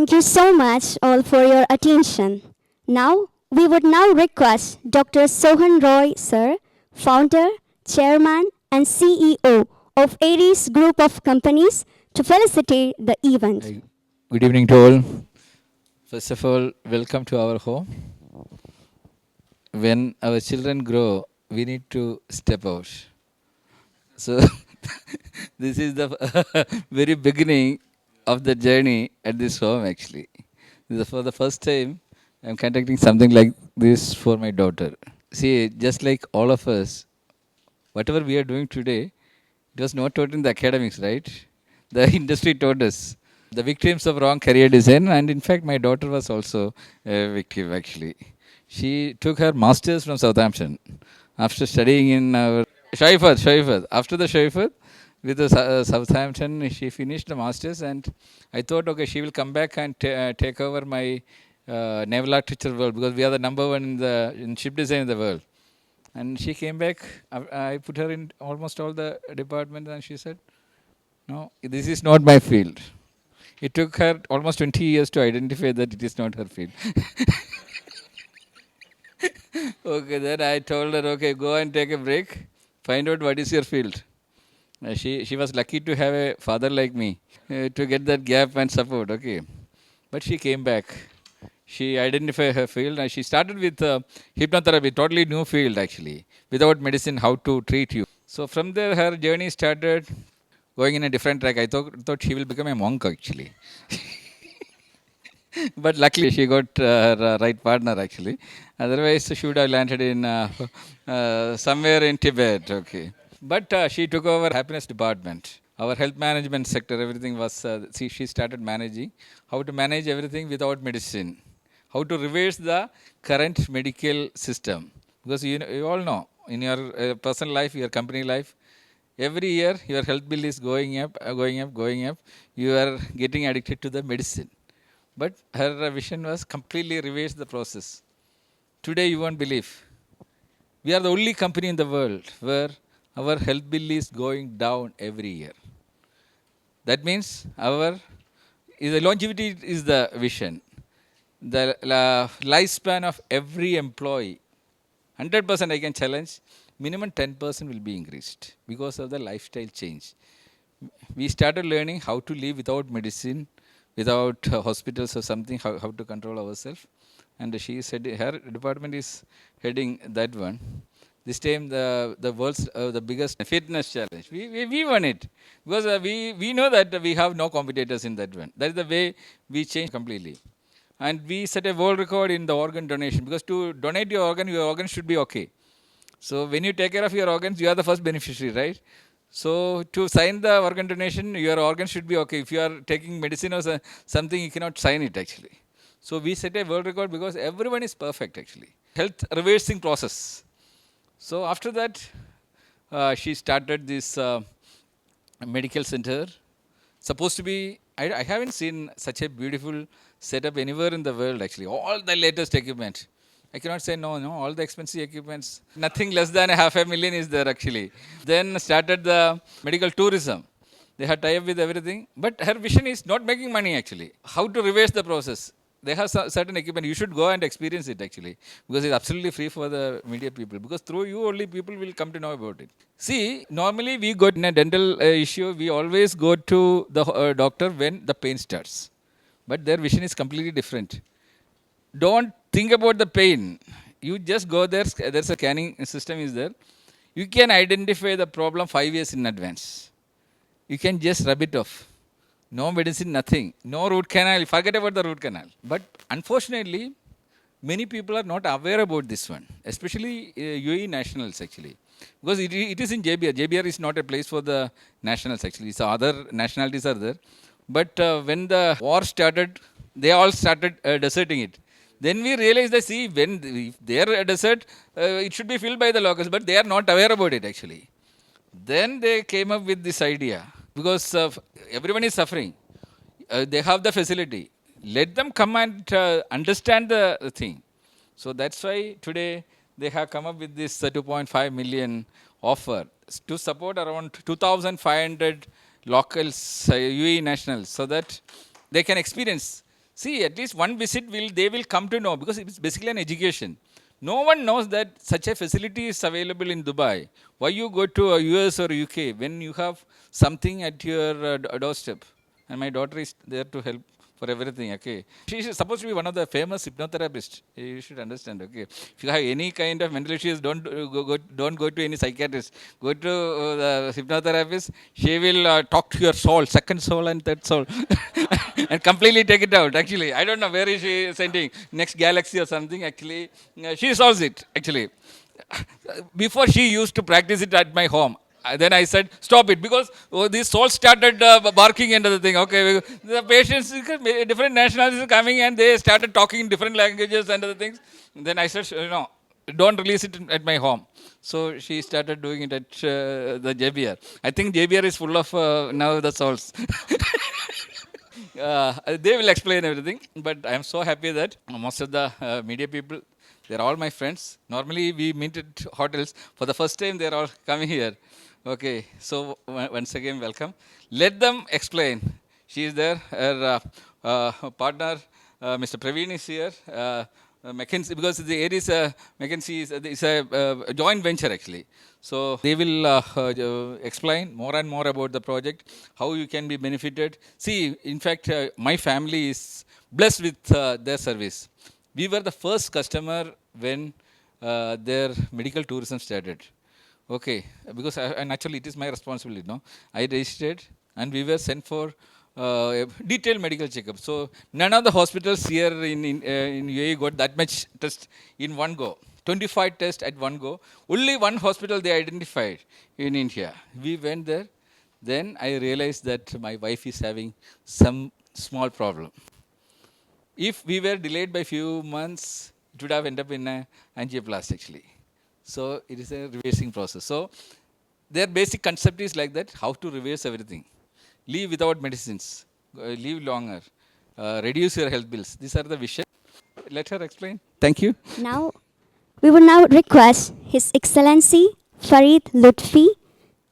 Thank you so much all for your attention. Now, we would now request Dr. Sohan Roy, sir, founder, chairman, and CEO of Aries Group of Companies to felicitate the event. Hi. Good evening to all. First of all, welcome to our home. When our children grow, we need to step out. So, this is the very beginning of the journey at this home, actually. This is for the first time I'm conducting something like this for my daughter. See, just like all of us, whatever we are doing today, it was not taught in the academics, right? The industry taught us. The victims of wrong career design, and in fact, my daughter was also a victim actually. She took her master's from Southampton after studying in our Shoifat. After the Shoifat, with the Southampton, she finished the master's, and I thought, okay, she will come back and take over my naval architecture world because we are the number one in ship design in the world. And she came back. I put her in almost all the departments, and she said, "No, this is not my field." It took her almost 20 years to identify that it is not her field. Okay, then I told her, okay, go and take a break, find out what is your field. She was lucky to have a father like me to get that gap and support, okay. But she came back. She identified her field and she started with hypnotherapy, totally new field actually, without medicine, how to treat you. So from there, her journey started going in a different track. I thought she will become a monk actually. But luckily she got her right partner actually. Otherwise she would have landed in somewhere in Tibet. Okay, but she took over happiness department. Our health management sector, everything was. She started managing how to manage everything without medicine, how to reverse the current medical system. Because you all know in your personal life, your company life, every year your health bill is going up, going up, going up. You are getting addicted to the medicine. But her vision was completely reverse the process. Today you won't believe. We are the only company in the world where our health bill is going down every year. That means our the longevity is the vision. The lifespan of every employee, 100% I can challenge, minimum 10% will be increased because of the lifestyle change. We started learning how to live without medicine, without hospitals or something, how to control ourselves. And she said her department is heading that one. This time the world's the biggest fitness challenge. We won it because we know that we have no competitors in that one. That is the way we changed completely. And we set a world record in the organ donation because to donate your organ should be okay. So when you take care of your organs, you are the first beneficiary, right? So to sign the organ donation, your organ should be okay. If you are taking medicine or something, you cannot sign it actually. So we set a world record because everyone is perfect actually. Health reversing process. So after that, she started this medical center. Supposed to be, I haven't seen such a beautiful setup anywhere in the world actually. All the latest equipment. I cannot say no, all the expensive equipments. Nothing less than $500,000 is there actually. Then started the medical tourism. They had tie up with everything. But her vision is not making money actually. How to reverse the process. They have certain equipment. You should go and experience it actually. Because it's absolutely free for the media people. Because through you only people will come to know about it. See, normally we go in a dental issue, we always go to the doctor when the pain starts. But their vision is completely different. Don't think about the pain. You just go there. There's a scanning system is there. You can identify the problem 5 years in advance. You can just rub it off. No medicine, nothing. No root canal. Forget about the root canal. But unfortunately, many people are not aware about this one, especially UAE nationals actually. Because it is in JBR. JBR is not a place for the nationals actually. So other nationalities are there. But when the war started, they all started deserting it. Then we realized that see, when if they are a desert, it should be filled by the locals, but they are not aware about it actually. Then they came up with this idea because everyone is suffering. They have the facility. Let them come and understand the thing. So that's why today they have come up with this 2.5 million offer to support around 2,500 locals, UAE nationals, so that they can experience. See, at least one visit they will come to know, because it's basically an education. No one knows that such a facility is available in Dubai. Why you go to a US or UK when you have something at your doorstep? And my daughter is there to help for everything. Okay, she is supposed to be one of the famous hypnotherapists. You should understand. Okay, if you have any kind of mental issues, don't go to any psychiatrist. Go to the hypnotherapist. She will talk to your soul, second soul and third soul, and completely take it out. Actually, I don't know where is she sending, next galaxy or something. Actually, she solves it. Actually, before she used to practice it at my home. Then I said, stop it, because these souls started barking and other thing. Okay, the patients, different nationalities are coming and they started talking in different languages and other things. Then I said, don't release it at my home. So she started doing it at the JBR. I think JBR is full of now the souls. They will explain everything, but I am so happy that most of the media people, they're all my friends. Normally we meet at hotels. For the first time they're all coming here. Okay, so once again welcome. Let them explain. She is there, her partner Mr. Praveen is here. McKinsey, because the Aries McKinsey is a joint venture actually. So they will explain more and more about the project, how you can be benefited. See, in fact, my family is blessed with their service. We were the first customer when their medical tourism started. Okay, because and actually it is my responsibility. No, I registered and we were sent for a detailed medical checkup. So none of the hospitals here in UAE got that much test in one go. 25 tests at one go. Only one hospital they identified in India. We went there. Then I realized that my wife is having some small problem. If we were delayed by few months, it would have ended up in a angioplasty actually. So it is a reversing process. So their basic concept is like that: how to reverse everything, live without medicines, live longer, reduce your health bills. These are the vision. Let her explain. Thank you. Now, we would now request His Excellency Farid Lutfi,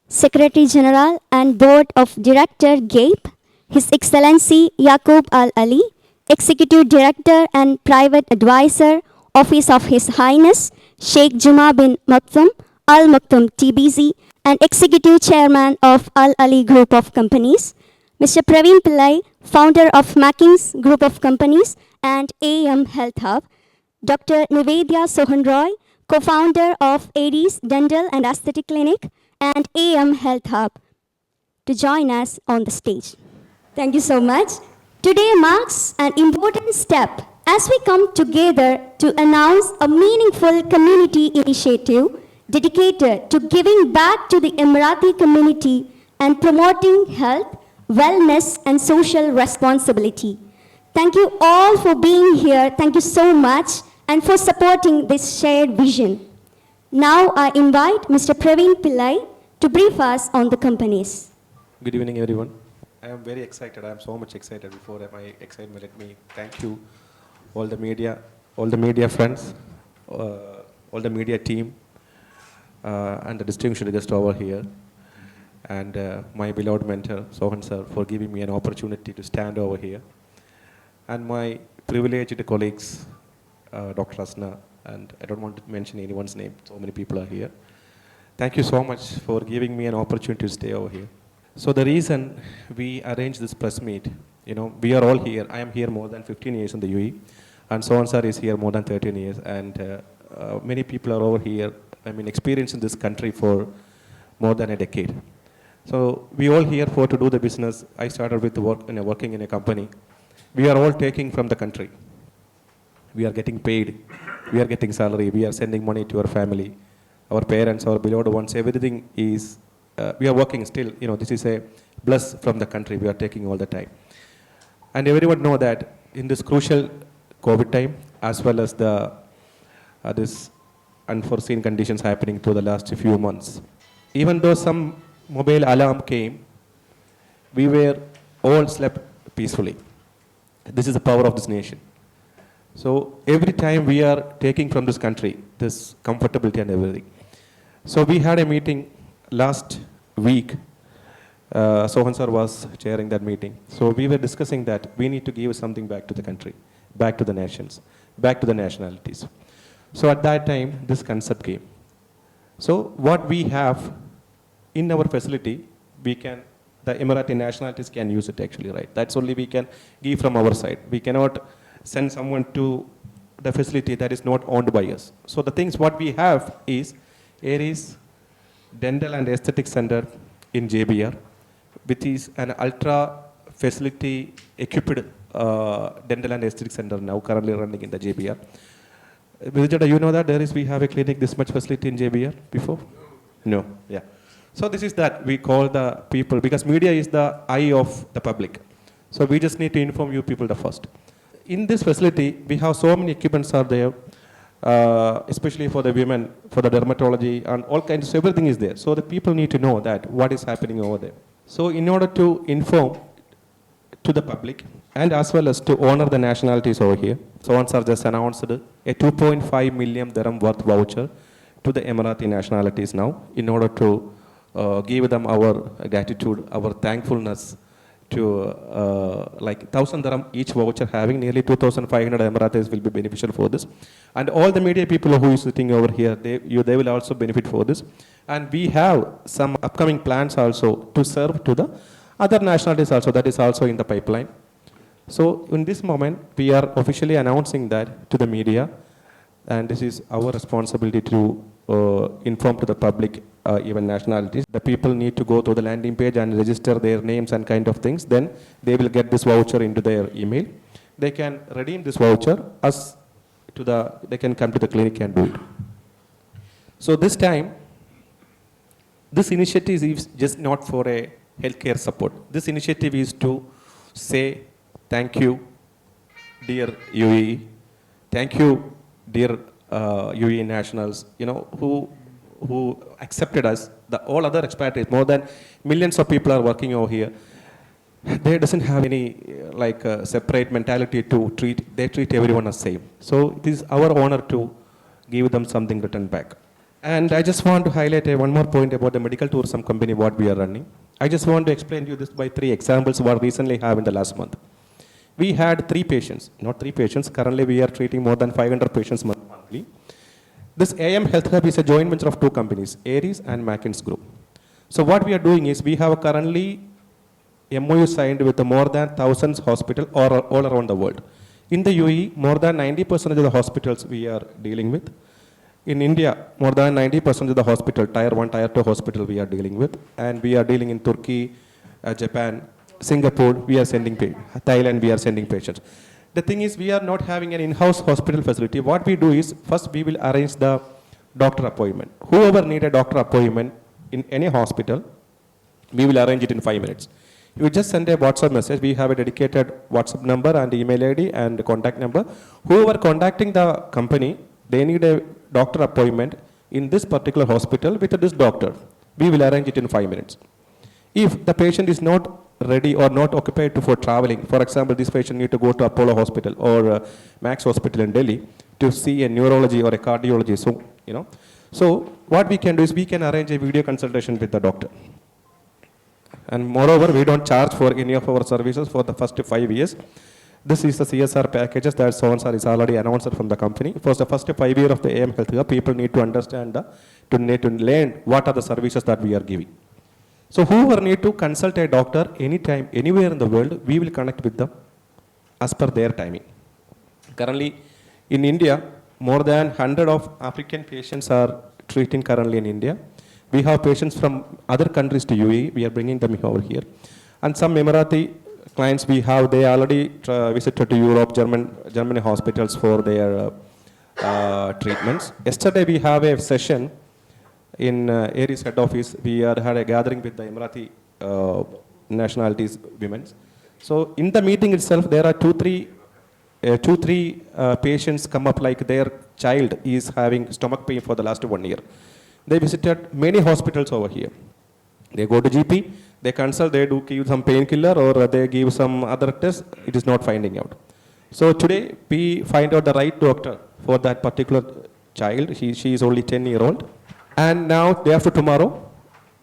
Secretary General and Board of Director GAPE, His Excellency Yaqub Al Ali, Executive Director and Private Advisor, Office of His Highness Sheikh Juma bin Maktoum Al Maktoum TBZ, and Executive Chairman of Al Ali Group of Companies, Mr. Praveen Pillai, founder of Mackins Group of Companies and AM Health Hub, Dr. Nivedya Sohan Roy, co-founder of Aries Dental and Aesthetic Clinic and AM Health Hub, to join us on the stage. Thank you so much. Today marks an important step as we come together to announce a meaningful community initiative dedicated to giving back to the Emirati community and promoting health, wellness, and social responsibility. Thank you all for being here. Thank you so much and for supporting this shared vision. Now I invite Mr. Praveen Pillai to brief us on the companies. Good evening, everyone. I am very excited. I am so much excited. Before my excitement, let me thank you, all the media friends, all the media team, and the distinguished guest over here, and my beloved mentor, Sohan sir, for giving me an opportunity to stand over here, and my privileged colleagues, Dr. Asna, and I don't want to mention anyone's name. So many people are here. Thank you so much for giving me an opportunity to stay over here. So the reason we arranged this press meet, we are all here. I am here more than 15 years in the UAE, and Sohan sir is here more than 13 years, and many people are over here, experienced in this country for more than a decade. So we all here for to do the business. I started with working in a company. We are all taking from the country. We are getting paid. We are getting salary. We are sending money to our family, our parents, our beloved ones. Everything is, we are working still. This is a bless from the country. We are taking all the time. And everyone know that in this crucial COVID time, as well as the this unforeseen conditions happening to the last few months, even though some mobile alarm came, we were all slept peacefully. This is the power of this nation. So every time we are taking from this country, this comfortability and everything. So we had a meeting last week Sohan sir was chairing that meeting. So we were discussing that we need to give something back to the country, back to the nations, back to the nationalities. So at that time, this concept came. So what we have in our facility, we can, the Emirati nationalities can use it actually, right? That's only we can give from our side. We cannot send someone to the facility that is not owned by us. So the things what we have is Aries Dental and Aesthetic Center in JBR, which is an ultra facility equipped dental and aesthetic center now currently running in the JBR. Vijay, you know that we have a clinic this much facility in JBR before? No, yeah. So this is that we call the people, because media is the eye of the public. So we just need to inform you people the first. In this facility, we have so many equipments are there, especially for the women, for the dermatology and all kinds, everything is there. So the people need to know that what is happening over there. So in order to inform to the public and as well as to honor the nationalities over here, Sohan sir just announced a 2.5 million dirham worth voucher to the Emirati nationalities now in order to give them our gratitude, our thankfulness to like 1,000 dirham each voucher, having nearly 2,500 Emiratis will be beneficial for this. And all the media people who is sitting over here, they will also benefit for this. And we have some upcoming plans also to serve to the other nationalities also, that is also in the pipeline. So in this moment, we are officially announcing that to the media, and this is our responsibility to inform to the public, even nationalities. The people need to go to the landing page and register their names and kind of things. Then they will get this voucher into their email. They can redeem this voucher as to the, they can come to the clinic and do it. So this time, this initiative is just not for a healthcare support. This initiative is to say thank you, dear UAE. Thank you, dear UAE nationals, you know, who accepted us. All other expatriates, more than millions of people are working over here. They doesn't have any separate mentality to treat. They treat everyone as same. So it is our honor to give them something written back. And I just want to highlight one more point about the medical tourism company what we are running. I just want to explain to you this by 3 examples what recently have in the last month. We had 3 patients, not 3 patients. Currently we are treating more than 500 patients monthly. This AM Health Hub is a joint venture of 2 companies, Aries and Mackins Group. So what we are doing is we have currently MOU signed with more than thousands hospitals all around the world. In the UAE, more than 90% of the hospitals we are dealing with. In India, more than 90% of the hospital, Tier 1, Tier 2 hospital we are dealing with. And we are dealing in Turkey, Japan, Singapore, we are sending patients. Thailand, we are sending patients. The thing is, we are not having an in-house hospital facility. What we do is, first we will arrange the doctor appointment. Whoever need a doctor appointment in any hospital, we will arrange it in 5 minutes. You just send a WhatsApp message. We have a dedicated WhatsApp number and email ID and contact number. Whoever contacting the company, they need a doctor appointment in this particular hospital with this doctor. We will arrange it in 5 minutes. If the patient is not ready or not occupied for traveling, for example, this patient need to go to Apollo Hospital or Max Hospital in Delhi to see a neurology or a cardiologist. So, you know, so what we can do is we can arrange a video consultation with the doctor. And moreover, we don't charge for any of our services for the first 5 years. This is the CSR packages that Sohan sir is already announced from the company. For the first 5 years of the AM Health Hub, people need to understand, to learn what are the services that we are giving. So whoever need to consult a doctor anytime, anywhere in the world, we will connect with them as per their timing. Currently, in India, more than 100 of African patients are treating currently in India. We have patients from other countries to UAE. We are bringing them over here. And some Emirati clients we have, they already visited to Europe, Germany hospitals for their treatments. Yesterday we have a session in Aries head office. We had a gathering with the Emirati nationalities women. So in the meeting itself, there are two, three patients come up like their child is having stomach pain for the last 1 year. They visited many hospitals over here. They go to GP, they consult, they do give some painkiller or they give some other test, it is not finding out. So today we find out the right doctor for that particular child. She is only 10-year-old. And now, day after tomorrow,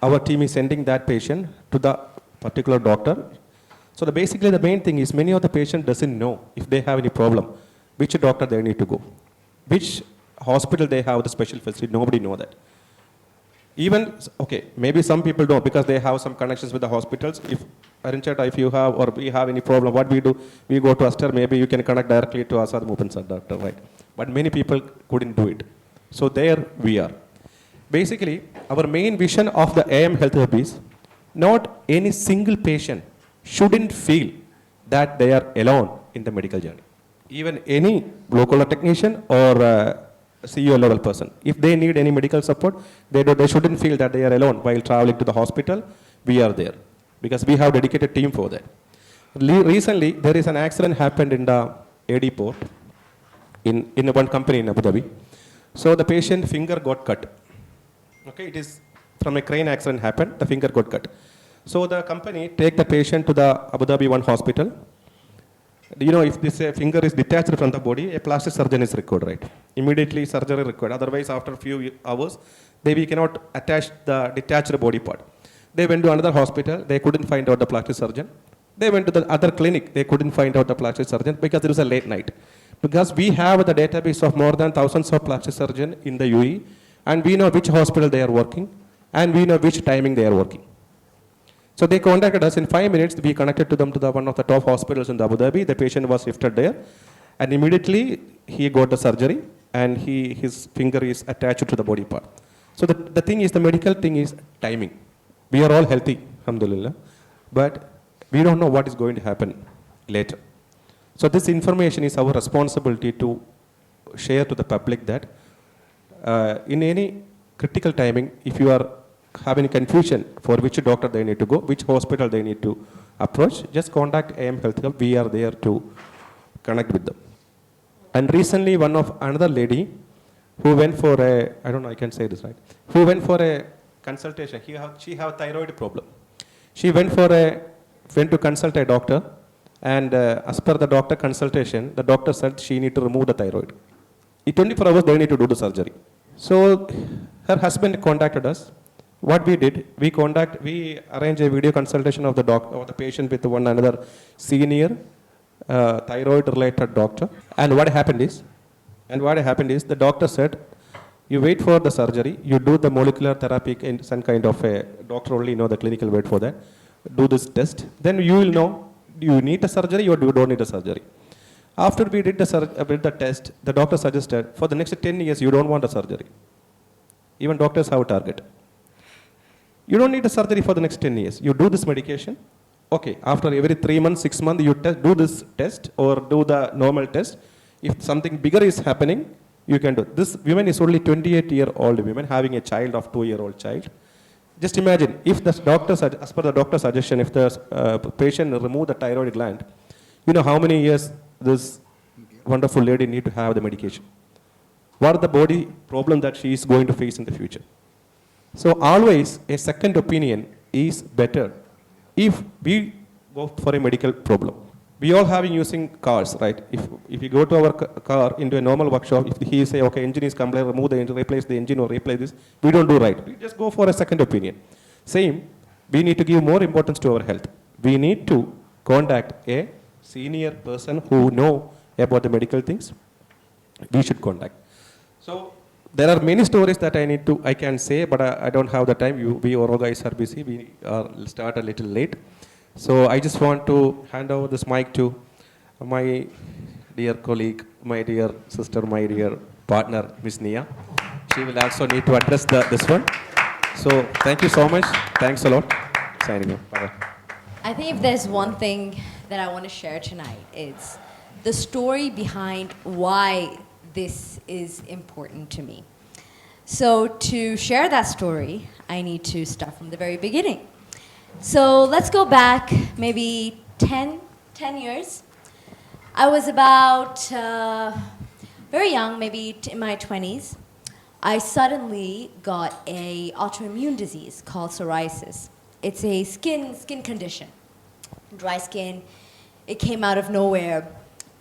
our team is sending that patient to the particular doctor. So basically the main thing is many of the patient doesn't know if they have any problem, which doctor they need to go, which hospital they have the special facility, nobody know that. Even, okay, maybe some people don't because they have some connections with the hospitals. If Arinchata, if you have or we have any problem, what we do, we go to Aster, maybe you can connect directly to Asad Mupansar doctor, right? But many people couldn't do it. So there we are. Basically, our main vision of the AM Health Hub is not any single patient shouldn't feel that they are alone in the medical journey. Even any local technician or CEO level person, if they need any medical support, they shouldn't feel that they are alone while traveling to the hospital. We are there because we have dedicated team for that. Recently, there is an accident happened in the AD port in one company in Abu Dhabi. So the patient finger got cut. Okay, it is from a crane accident happened, the finger got cut. So the company take the patient to the Abu Dhabi one hospital. You know, if this finger is detached from the body, a plastic surgeon is required, right? Immediately surgery required. Otherwise, after a few hours, we cannot attach the detached body part. They went to another hospital. They couldn't find out the plastic surgeon. They went to the other clinic. They couldn't find out the plastic surgeon because it was a late night. Because we have the database of more than thousands of plastic surgeons in the UAE, and we know which hospital they are working, and we know which timing they are working. So they contacted us in 5 minutes. We connected to them to one of the top hospitals in Abu Dhabi. The patient was shifted there, and immediately he got the surgery, and his finger is attached to the body part. So the thing is, the medical thing is timing. We are all healthy, alhamdulillah, but we don't know what is going to happen later. So this information is our responsibility to share to the public that in any critical timing, if you are having confusion for which doctor they need to go, which hospital they need to approach, just contact AM Health Hub. We are there to connect with them. And recently, another lady who went for a, I don't know, I can say this right, who went for a consultation. She have thyroid problem. She went to consult a doctor, and as per the doctor consultation, the doctor said she need to remove the thyroid. In 24 hours, they need to do the surgery. So her husband contacted us. What we did, we arranged a video consultation of the doctor or the patient with one another senior thyroid related doctor. And what happened is the doctor said, you wait for the surgery, you do the molecular therapy in some kind of a, doctor only know the clinical word for that, do this test, then you will know, do you need a surgery or do you don't need a surgery. After we did the test, the doctor suggested, for the next 10 years, you don't want a surgery. Even doctors have a target. You don't need a surgery for the next 10 years. You do this medication. Okay, after every 3 months, 6 months, you do this test or do the normal test. If something bigger is happening, you can do. This woman is only 28-year-old woman having a child of 2-year-old child. Just imagine, if the doctor, as per the doctor's suggestion, if the patient remove the thyroid gland, you know how many years this wonderful lady need to have the medication. What are the body problem that she is going to face in the future? So always a second opinion is better if we go for a medical problem. We all have been using cars, right? If you go to our car into a normal workshop, if he say, okay, engine is complaint, remove the engine, replace the engine or replace this, we don't do right. We just go for a second opinion. Same, we need to give more importance to our health. We need to contact a senior person who know about the medical things. We should contact. So there are many stories that I can say, but I don't have the time. We all guys are busy. We start a little late. So I just want to hand over this mic to my dear colleague, my dear sister, my dear partner, Miss Nia. She will also need to address this one. So thank you so much. Thanks a lot. Signing off. Bye-bye. I think if there's one thing that I want to share tonight, it's the story behind why this is important to me. So to share that story, I need to start from the very beginning. So let's go back maybe 10 years. I was about very young, maybe in my 20s. I suddenly got an autoimmune disease called psoriasis. It's a skin condition, dry skin. It came out of nowhere.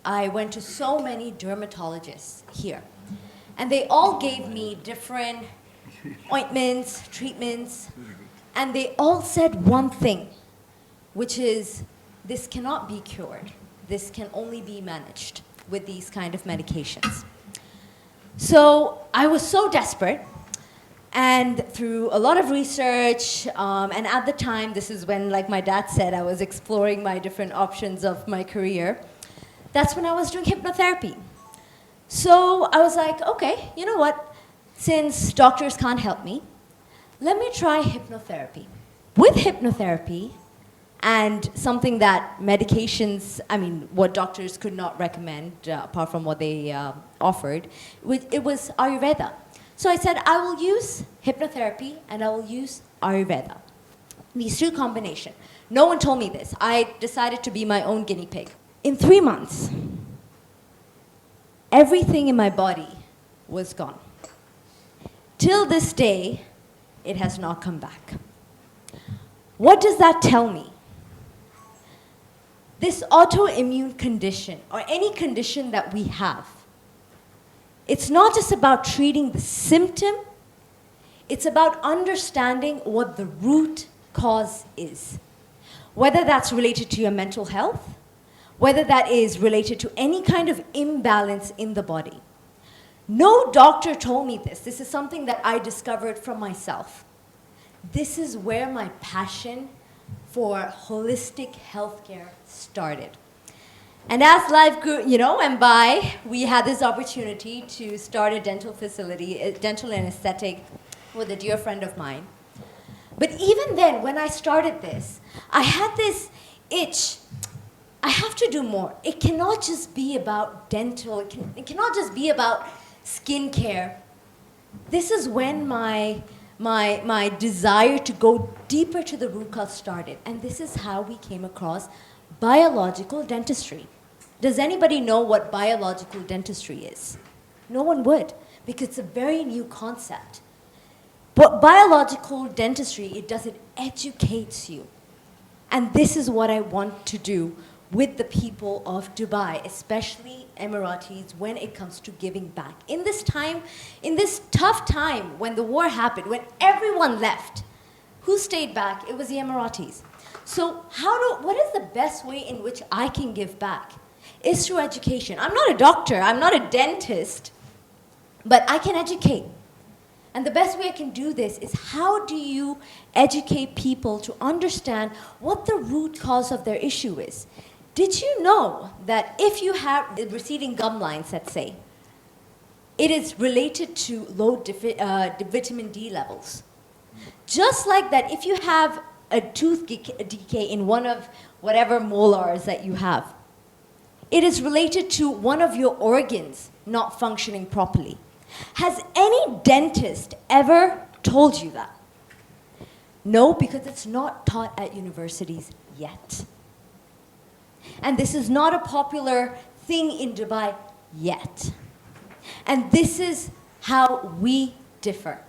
I went to so many dermatologists here, and they all gave me different ointments, treatments, and they all said one thing. which is this cannot be cured. This can only be managed with these kind of medications. So I was so desperate, and through a lot of research, and at the time, this is when, like my dad said, I was exploring my different options of my career. That's when I was doing hypnotherapy. So I was like, okay, you know what? Since doctors can't help me, let me try hypnotherapy. With hypnotherapy, and something that medications, I mean, what doctors could not recommend, apart from what they offered, it was Ayurveda. So I said, I will use hypnotherapy and I will use Ayurveda. These two combination. No one told me this. I decided to be my own guinea pig. In 3 months, everything in my body was gone. Till this day, it has not come back. What does that tell me? This autoimmune condition, or any condition that we have, it's not just about treating the symptom, it's about understanding what the root cause is. Whether that's related to your mental health, whether that is related to any kind of imbalance in the body. No doctor told me this. This is something that I discovered from myself. This is where my passion for holistic healthcare started. And as life grew, went by, we had this opportunity to start a dental facility, a dental and aesthetic, with a dear friend of mine. But even then, when I started this, I had this itch. I have to do more. It cannot just be about dental. It cannot just be about skincare. This is when my desire to go deeper to the root cause started. And this is how we came across biological dentistry. Does anybody know what biological dentistry is? No one would, because it's a very new concept. But biological dentistry, it educates you. And this is what I want to do with the people of Dubai, especially Emiratis, when it comes to giving back. In this time, in this tough time, when the war happened, when everyone left, who stayed back? It was the Emiratis. So what is the best way in which I can give back? Is through education. I'm not a doctor, I'm not a dentist, but I can educate. And the best way I can do this is, how do you educate people to understand what the root cause of their issue is? Did you know that if you have receding gum lines, let's say, it is related to low vitamin D levels? Just like that, if you have a tooth decay in one of whatever molars that you have, it is related to one of your organs not functioning properly. Has any dentist ever told you that? No, because it's not taught at universities yet. And this is not a popular thing in Dubai yet. And this is how we differ.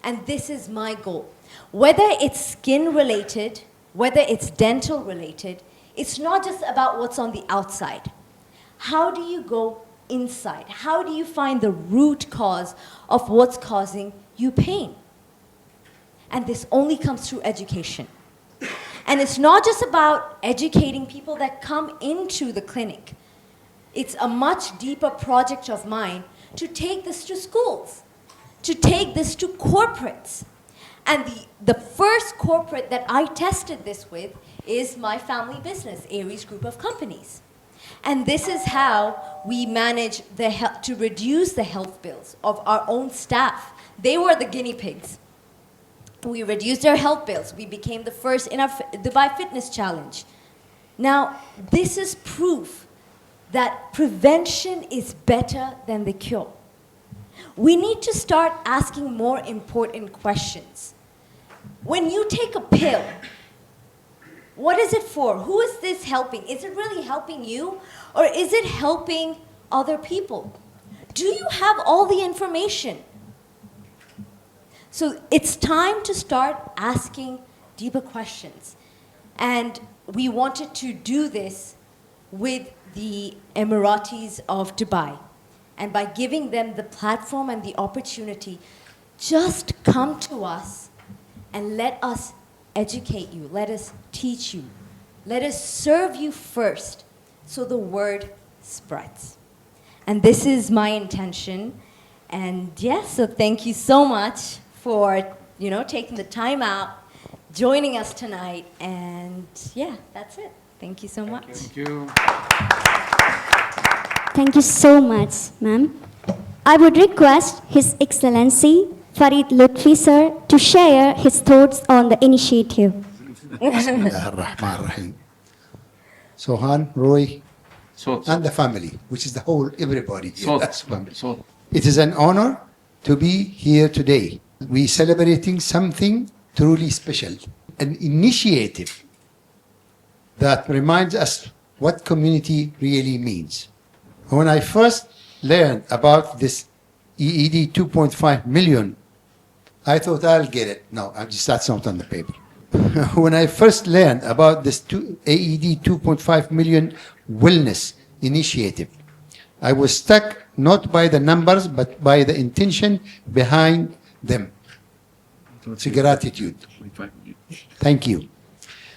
And this is my goal. Whether it's skin related, whether it's dental related, it's not just about what's on the outside. How do you go inside? How do you find the root cause of what's causing you pain? And this only comes through education. And it's not just about educating people that come into the clinic. It's a much deeper project of mine to take this to schools, to take this to corporates. And the first corporate that I tested this with is my family business, Aries Group of Companies. And this is how we manage to reduce the health bills of our own staff. They were the guinea pigs. We reduced our health bills. We became the first in our Dubai Fitness Challenge. Now, this is proof that prevention is better than the cure. We need to start asking more important questions. When you take a pill, what is it for? Who is this helping? Is it really helping you? Or is it helping other people? Do you have all the information? So it's time to start asking deeper questions. And we wanted to do this with the Emiratis of Dubai. And by giving them the platform and the opportunity, just come to us and let us educate you, let us teach you, let us serve you first so the word spreads. And this is my intention. And yes, so thank you so much for, taking the time out, joining us tonight. And yeah, that's it. Thank you so much. Thank you. Thank you so much, ma'am. I would request His Excellency Farid Lutfi sir to share his thoughts on the initiative. Bismillahir-Rahmanir-Rahim. Sohan, Roy, So, and the family, which is the whole, everybody here. so, That's family. so. It is an honor to be here today. We celebrating something truly special, an initiative that reminds us what community really means. When I first learned about this EED 2.5 million, I thought I'll get it. No, that's not on the paper. When I first learned about this AED 2.5 million wellness initiative, I was struck not by the numbers, but by the intention behind them. It's a gratitude. Thank you.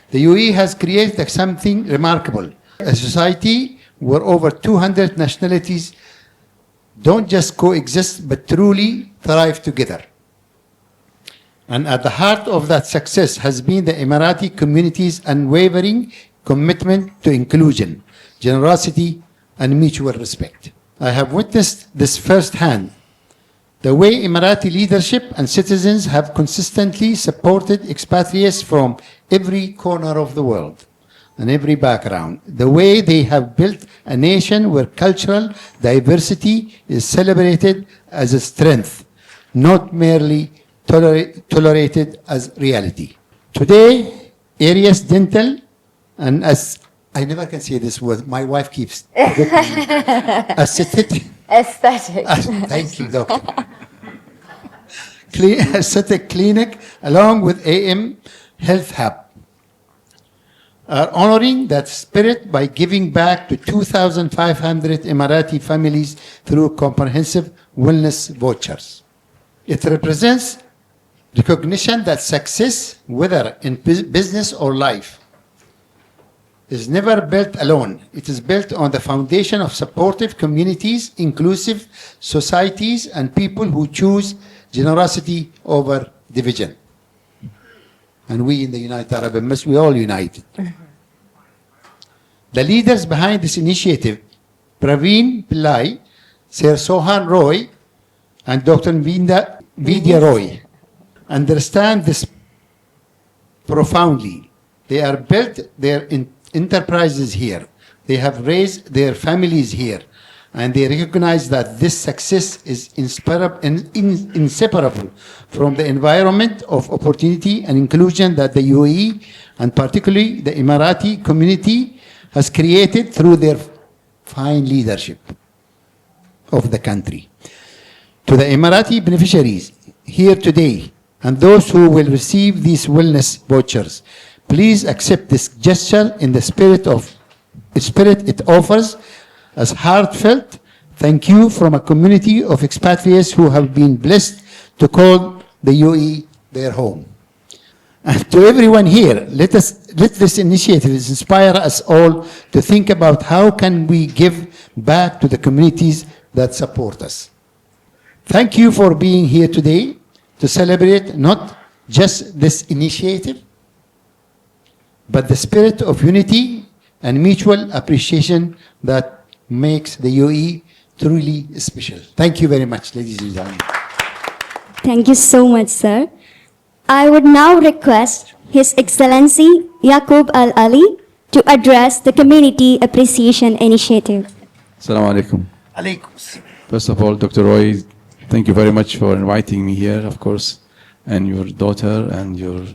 The UAE has created something remarkable, a society where over 200 nationalities don't just coexist, but truly thrive together. And at the heart of that success has been the Emirati community's unwavering commitment to inclusion, generosity, and mutual respect. I have witnessed this firsthand, the way Emirati leadership and citizens have consistently supported expatriates from every corner of the world and every background, the way they have built a nation where cultural diversity is celebrated as a strength, not merely tolerated as reality. Today, Aries Dental, and as I never can say this word, my wife keeps aesthetic. Thank you, doctor. Aesthetic clinic, along with AM Health Hub, are honoring that spirit by giving back to 2,500 Emirati families through comprehensive wellness vouchers. It represents recognition that success, whether in business or life, is never built alone. It is built on the foundation of supportive communities, inclusive societies, and people who choose generosity over division. And we in the United Arab Emirates, we all united. The leaders behind this initiative, Praveen Pillai, Sir Sohan Roy, and Dr. Vidya Roy, understand this profoundly. They are built their enterprises here. They have raised their families here. And they recognize that this success is inseparable from the environment of opportunity and inclusion that the UAE, and particularly the Emirati community, has created through their fine leadership of the country. To the Emirati beneficiaries here today, and those who will receive these wellness vouchers, please accept this gesture in the spirit it offers as heartfelt thank you from a community of expatriates who have been blessed to call the UAE their home. And to everyone here, let this initiative inspire us all to think about how can we give back to the communities that support us. Thank you for being here today to celebrate not just this initiative, but the spirit of unity and mutual appreciation that makes the UAE truly special. Thank you very much, ladies and gentlemen. Thank you so much, sir. I would now request His Excellency Yaqub Al Ali to address the Community Appreciation Initiative. Assalamu alaikum. Alaikum. First of all, Dr. Roy, thank you very much for inviting me here, of course, and your daughter and your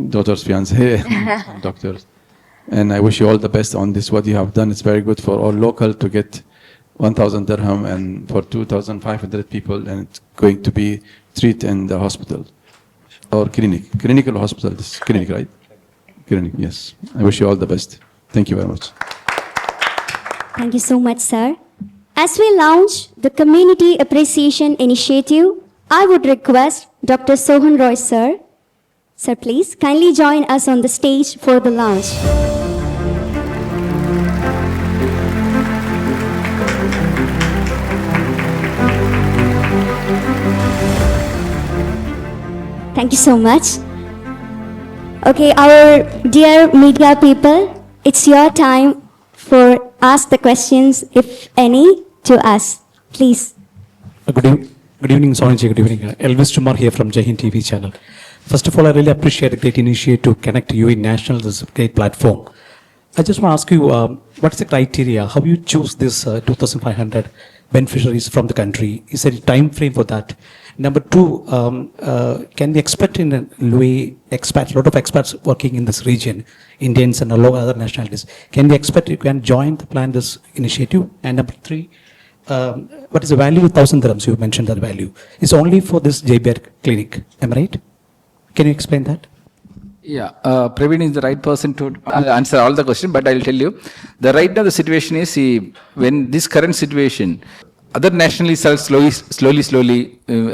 daughter's fiancé, doctors. And I wish you all the best on this. What you have done is very good for all local to get 1,000 dirham and for 2,500 people, and it's going to be treated in the hospital or clinical hospital. This is clinic, right? Clinic, yes. I wish you all the best. Thank you very much. Thank you so much, sir. As we launch the Community Appreciation Initiative, I would request Dr. Sohan Roy, sir, Sir, please kindly join us on the stage for the launch. Thank you so much. Okay, our dear media people, it's your time for ask the questions, if any, to us. Please. Good evening, Sonji. Good evening. Elvis Tumar here from Jai Hind TV channel. First of all, I really appreciate the great initiative to connect UAE National, this great platform. I just want to ask you, what is the criteria? How you choose this 2,500 beneficiaries from the country? Is there a time frame for that? Number two, can we expect in UAE expats, a lot of expats working in this region, Indians and a lot of other nationalities, can we expect you can join the plan, this initiative? And number three, what is the value of 1,000 dirhams? You mentioned that value. It's only for this JBR clinic, am I right? Can you explain that? Yeah, Praveen is the right person to answer all the questions, but I'll tell you, the right now the situation is, when this current situation, other nationalists are slowly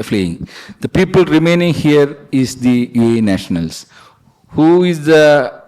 fleeing. The people remaining here is the UAE nationals, who is the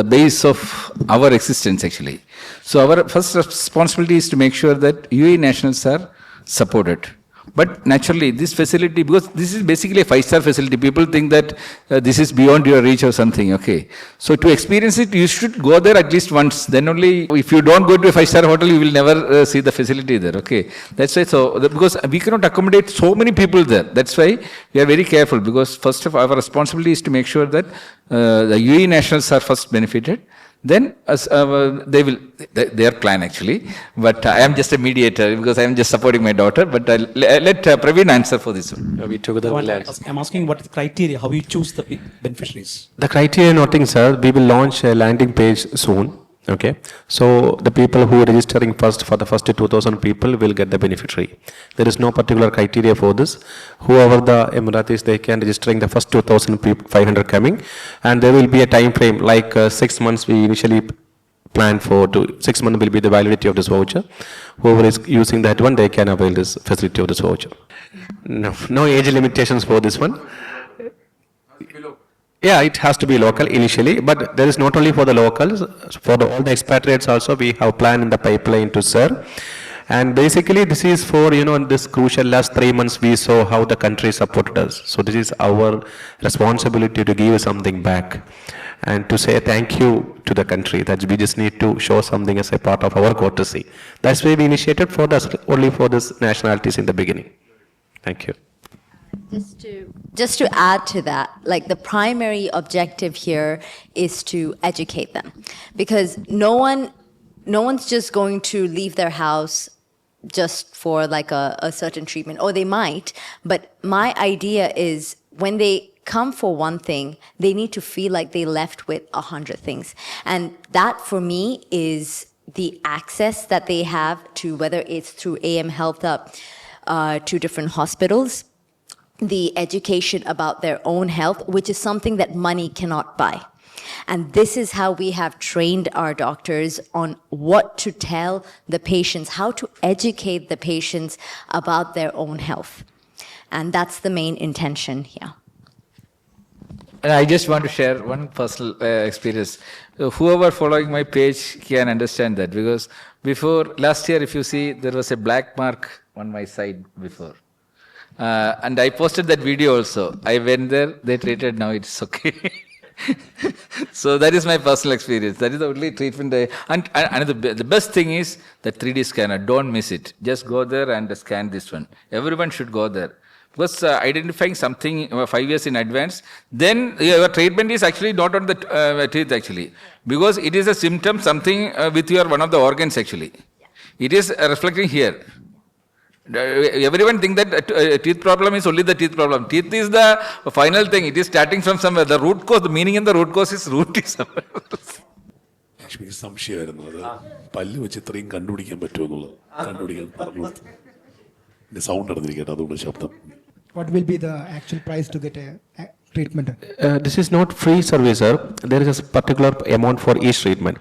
base of our existence actually. So our first responsibility is to make sure that UAE nationals are supported. But naturally, this facility, because this is basically a 5-star facility, people think that this is beyond your reach or something, okay. So to experience it, you should go there at least once. Then only, if you don't go to a 5-star hotel, you will never see the facility there, okay. That's why, because we cannot accommodate so many people there. That's why we are very careful, because first of all, our responsibility is to make sure that the UAE nationals are first benefited. Then they will, their plan actually, but I am just a mediator because I am just supporting my daughter, but I'll let Praveen answer for this one. We together will I'm asking what is the criteria, how you choose the beneficiaries? The criteria noting, sir, we will launch a landing page soon. Okay, so the people who are registering first for the first 2,000 people will get the beneficiary. There is no particular criteria for this. Whoever the Emiratis, they can registering the first 2,500 coming, and there will be a time frame like 6 months. We initially planned for 6 months will be the validity of this voucher. Whoever is using that one, they can avail this facility of this voucher. No age limitations for this one. Yeah, it has to be local initially, but there is not only for the locals, for all the expatriates also we have planned in the pipeline to serve. And basically this is for, in this crucial last 3 months we saw how the country supported us. So this is our responsibility to give something back and to say thank you to the country, that we just need to show something as a part of our courtesy. That's why we initiated for this, only for this nationalities in the beginning. Thank you. Just to add to that, like the primary objective here is to educate them, because no one's just going to leave their house just for like a certain treatment, or they might, but my idea is when they come for one thing, they need to feel like they left with 100 things. And that for me is the access that they have to, whether it's through AM Health Up, to different hospitals, the education about their own health, which is something that money cannot buy. And this is how we have trained our doctors on what to tell the patients, how to educate the patients about their own health. And that's the main intention here. And I just want to share one personal experience. Whoever following my page can understand that, because before, last year, if you see, there was a black mark on my side before. And I posted that video also. I went there, they treated, now it's okay. So that is my personal experience. That is the only treatment and the best thing is the 3D scanner. Don't miss it. Just go there and scan this one. Everyone should go there. Because identifying something 5 years in advance, then your treatment is actually not on the teeth actually. Because it is a symptom, something with your one of the organs actually. It is reflecting here. Everyone think that teeth problem is only the teeth problem. Teeth is the final thing. It is starting from somewhere. The root cause, the meaning in the root cause is root is somewhere else. ലക്ഷ്മിക്ക് സംശയമായിരുന്നു അത് പല്ല് വെച്ച് ഇത്രയും കണ്ടുപിടിക്കാൻ പറ്റുമെന്നുള്ളത് കണ്ടുപിടിക്കാൻ പറഞ്ഞു sound നടന്നിരിക്കട്ടെ അതുകൊണ്ട് ശബ്ദം. What will be the actual price to get a treatment? This is not free service, sir. There is a particular amount for each treatment.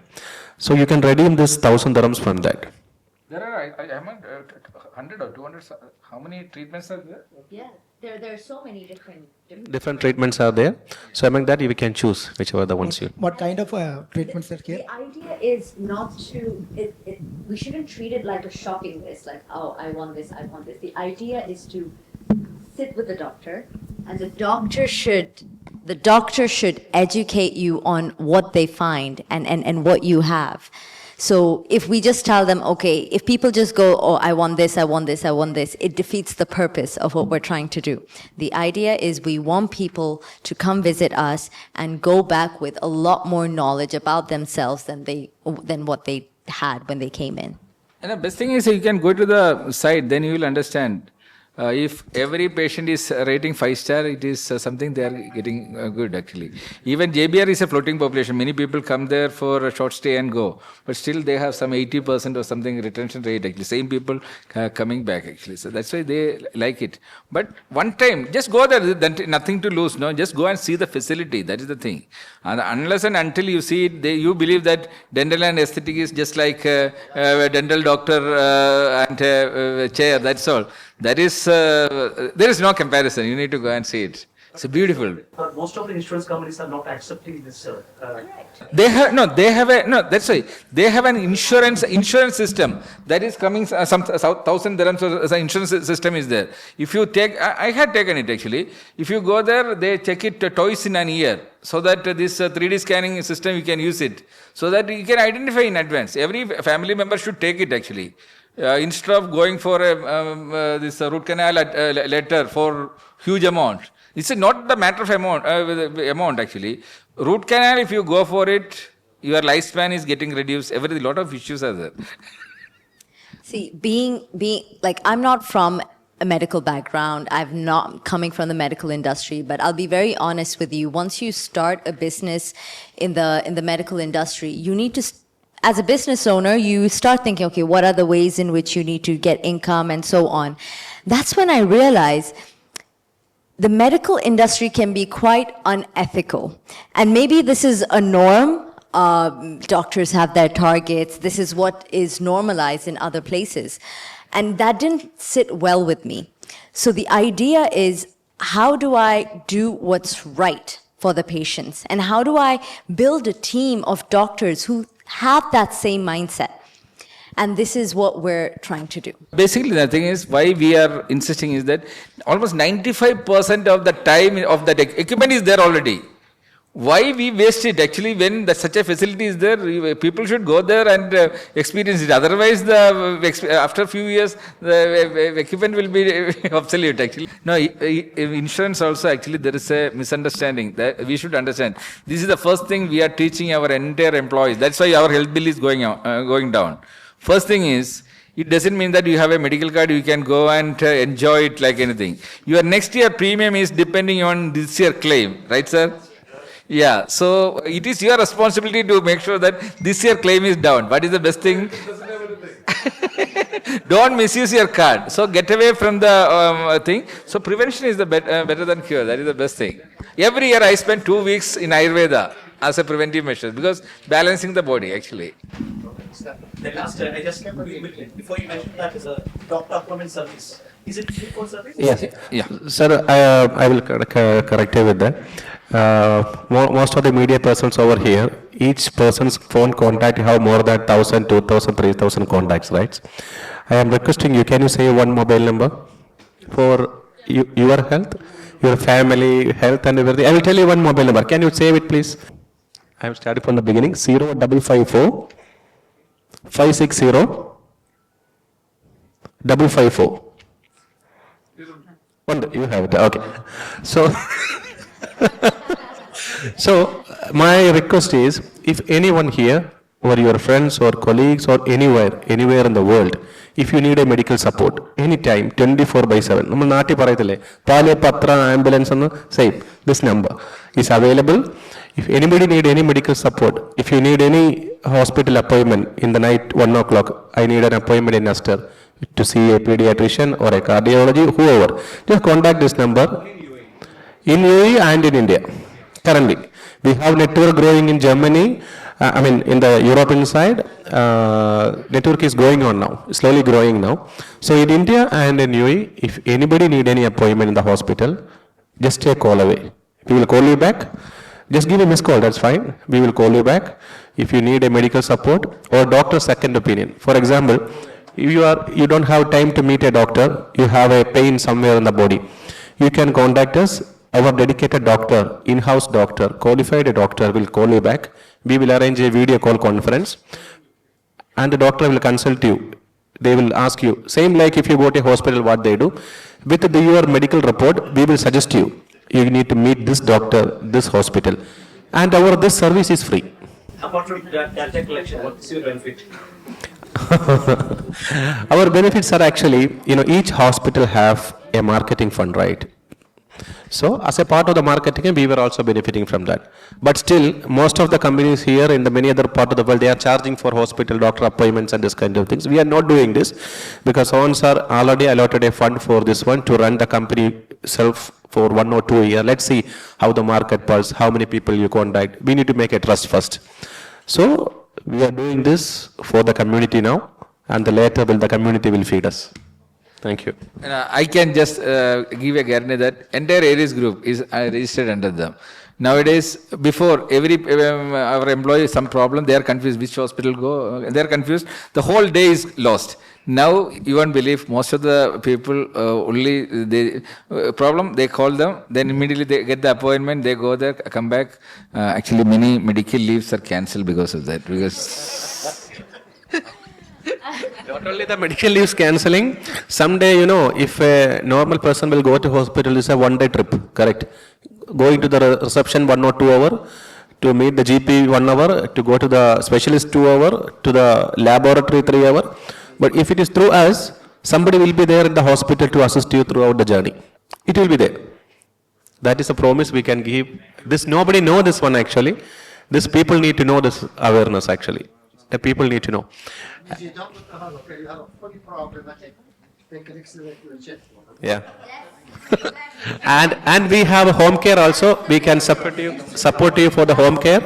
So you can redeem this 1,000 dirhams from that. There are 100 or 200, how many treatments are there? Yeah, there are so many different. Different treatments are there. So among that, you can choose whichever the ones you. What kind of treatments are here? The idea is not to, we shouldn't treat it like a shopping list, like, oh, I want this, I want this. The idea is to sit with the doctor, and the doctor should educate you on what they find and what you have. So if we just tell them, okay, if people just go, oh, I want this, I want this, I want this, it defeats the purpose of what we're trying to do. The idea is we want people to come visit us and go back with a lot more knowledge about themselves than what they had when they came in. And the best thing is you can go to the site, then you will understand. If every patient is rating 5-star, it is something they are getting good actually. Even JBR is a floating population. Many people come there for a short stay and go. But still they have some 80% or something retention rate actually. Same people coming back actually. So that's why they like it. But one time, just go there, then nothing to lose. No, just go and see the facility. That is the thing. And unless and until you see it, you believe that dental and aesthetic is just like a dental doctor and a chair. That's all. That is, there is no comparison. You need to go and see it. It's beautiful. But most of the insurance companies are not accepting this. That's why they have an insurance system that is coming. Some 1,000 dirhams as an insurance system is there. If you take, I had taken it actually. If you go there, they check it twice in an year, so that this 3D scanning system you can use it, so that you can identify in advance. Every family member should take it actually. Instead of going for this root canal later for huge amount. It's not the matter of amount actually. Root canal, if you go for it, your lifespan is getting reduced. A lot of issues are there. See, being like, I'm not from a medical background. I'm not coming from the medical industry, but I'll be very honest with you. Once you start a business in the medical industry, you need to, as a business owner, you start thinking, okay, what are the ways in which you need to get income and so on. That's when I realized the medical industry can be quite unethical. And maybe this is a norm. Doctors have their targets. This is what is normalized in other places. And that didn't sit well with me. So the idea is, how do I do what's right for the patients? And how do I build a team of doctors who have that same mindset? And this is what we're trying to do. Basically, the thing is, why we are insisting is that almost 95% of the time of that equipment is there already. Why we waste it? Actually, when such a facility is there, people should go there and experience it. Otherwise, after a few years, the equipment will be obsolete actually. No, insurance also actually there is a misunderstanding that we should understand. This is the first thing we are teaching our entire employees. That's why our health bill is going down. First thing is, it doesn't mean that you have a medical card, you can go and enjoy it like anything. Your next year premium is depending on this year claim, right sir? Yeah, so it is your responsibility to make sure that this year claim is down. What is the best thing? Don't misuse your card. So get away from the thing. So prevention is the better than cure. That is the best thing. Every year I spend 2 weeks in Ayurveda as a preventive measure because balancing the body actually. The last, I just before you mentioned that is a doctor appointment service. Is it free for service? Yes. Yeah. Sir, I will correct you with that. Most of the media persons over here, each person's phone contact have more than 1,000, 2,000, 3,000 contacts, right? I am requesting you, can you say one mobile number for your health, your family health and everything? I will tell you one mobile number. Can you save it, please? I am starting from the beginning. 0554 560 554. You have it. Okay. So my request is, if anyone here, or your friends or colleagues or anywhere in the world, if you need a medical support, anytime, 24/7, നമ്മൾ നാട്ടിൽ പറയത്തില്ലേ പാല് പത്ര ambulance എന്ന് same, this number is available. If anybody need any medical support, if you need any hospital appointment in the night 1 o'clock, I need an appointment in Aster to see a pediatrician or a cardiology, whoever, just contact this number. In UAE and in India. Currently, we have network growing in Germany, I mean, in the European side, network is going on now, slowly growing now. So in India and in UAE, if anybody need any appointment in the hospital, just take call away. We will call you back. Just give a missed call, that's fine. We will call you back if you need a medical support or doctor's second opinion. For example, if you don't have time to meet a doctor, you have a pain somewhere in the body, you can contact us. Our dedicated doctor, in-house doctor, qualified doctor will call you back. We will arrange a video call conference and the doctor will consult you. They will ask you, same like if you go to a hospital, what they do. With your medical report, we will suggest you, you need to meet this doctor, this hospital. And this service is free. Apart from data collection, what is your benefit? Our benefits are actually, each hospital have a marketing fund, right? So as a part of the marketing, we were also benefiting from that. But still, most of the companies here in the many other part of the world, they are charging for hospital doctor appointments and this kind of things. We are not doing this because owners are already allotted a fund for this one to run the company self for 1 or 2 years. Let's see how the market pulse, how many people you contact. We need to make a trust first. So we are doing this for the community now, and later the community will feed us. Thank you. I can just give a guarantee that entire Aries group is registered under them. Nowadays, before our employee some problem, they are confused which hospital go. They are confused. The whole day is lost. Now you won't believe most of the people only they problem. They call them, then immediately they get the appointment. They go there, come back. Actually, many medical leaves are cancelled because of that. Because not only the medical leaves cancelling, someday, if a normal person will go to hospital, it's a one-day trip, correct? Going to the reception 1 or 2 hours, to meet the GP 1 hour, to go to the specialist 2 hours, to the laboratory 3 hours. But if it is through us, somebody will be there in the hospital to assist you throughout the journey. It will be there. That is a promise we can give. This nobody know this one actually. This people need to know this awareness actually. The people need to know. If you don't have you have a fully problematic, they can accelerate your jet. Yeah. and we have home care also. We can support you for the home care.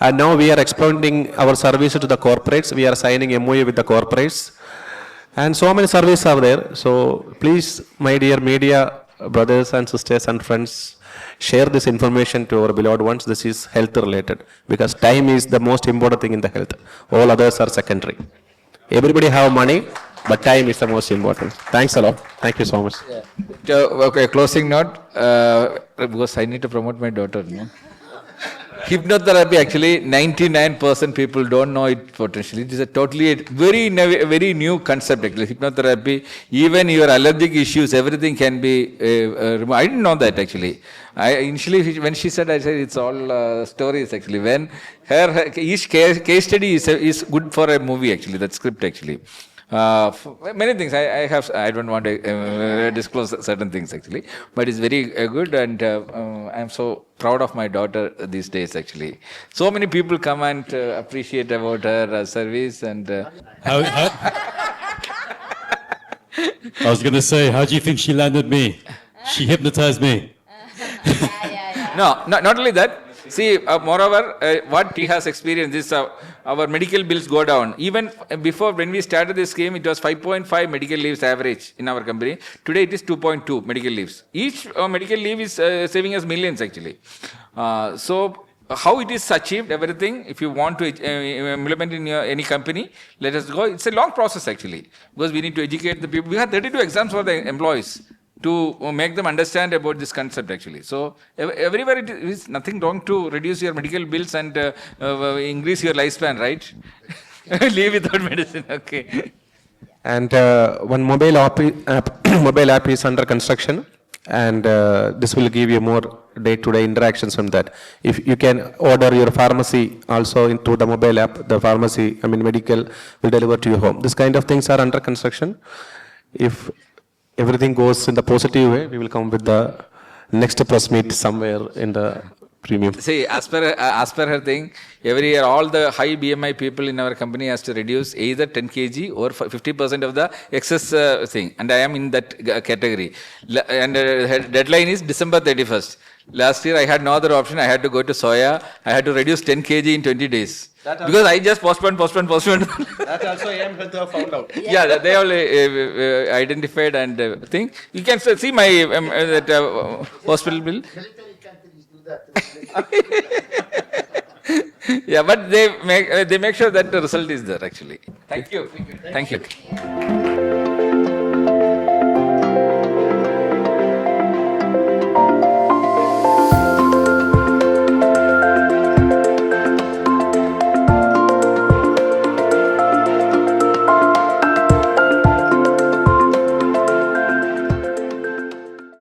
And now we are expanding our services to the corporates. We are signing MOU with the corporates. And so many services are there. So please, my dear media brothers and sisters and friends, share this information to our beloved ones. This is health related because time is the most important thing in the health. All others are secondary. Everybody have money, but time is the most important. Thanks a lot. Thank you so much. Yeah. Okay, closing note, because I need to promote my daughter. No? Hypnotherapy, actually, 99% people don't know it potentially. It is a totally very new concept, actually. Hypnotherapy, even your allergic issues, everything can be removed. I didn't know that, actually. Initially, when she said, I said it's all stories, actually. When each case study is good for a movie, actually, that script, actually. Many things I don't want to disclose certain things actually, but it's very good, and I'm so proud of my daughter these days actually. So many people come and appreciate about her service and. I was going to say, how do you think she landed me? She hypnotized me. No, not only that. See, moreover, what he has experienced is our medical bills go down. Even before, when we started this scheme, it was 5.5 medical leaves average in our company. Today, it is 2.2 medical leaves. Each medical leave is saving us millions, actually. So, how it is achieved, everything, if you want to implement in any company, let us go. It's a long process, actually, because we need to educate the people. We have 32 exams for the employees to make them understand about this concept actually. So everywhere it is nothing wrong to reduce your medical bills and increase your lifespan, right? Live without medicine, okay. And one mobile app is under construction, and this will give you more day-to-day interactions from that. If you can order your pharmacy also into the mobile app, the pharmacy, medical will deliver to your home. This kind of things are under construction. If everything goes in the positive way, we will come with the next press meet somewhere in the premium. See, as per her thing, every year all the high BMI people in our company has to reduce either 10 kg or 50% of the excess thing. And I am in that category. And her deadline is December 31st. Last year I had no other option. I had to go to soya. I had to reduce 10 kg in 20 days. Because I just postponed. That also AM Health have found out. Yeah, they all identified and think. You can see my that, hospital bill. Yeah, but they make sure that the result is there actually. Thank you. Thank you.